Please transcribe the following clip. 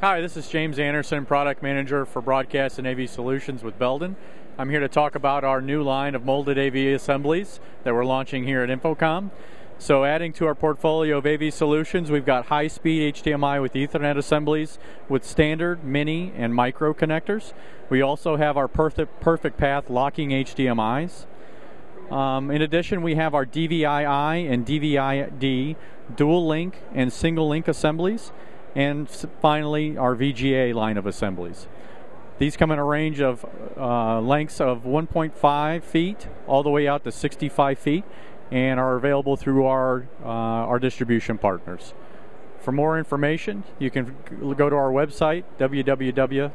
Hi, this is James Anderson, Product Manager for Broadcast and AV Solutions with Belden. I'm here to talk about our new line of molded AV assemblies that we're launching here at InfoComm. So adding to our portfolio of AV solutions, we've got high-speed HDMI with Ethernet assemblies with standard, mini, and micro connectors. We also have our perfect path locking HDMIs. In addition, we have our DVI-I and DVI-D dual link and single link assemblies. And finally, our VGA line of assemblies. These come in a range of lengths of 1.5 feet all the way out to 65 feet and are available through our distribution partners. For more information, you can go to our website, www.belden.com.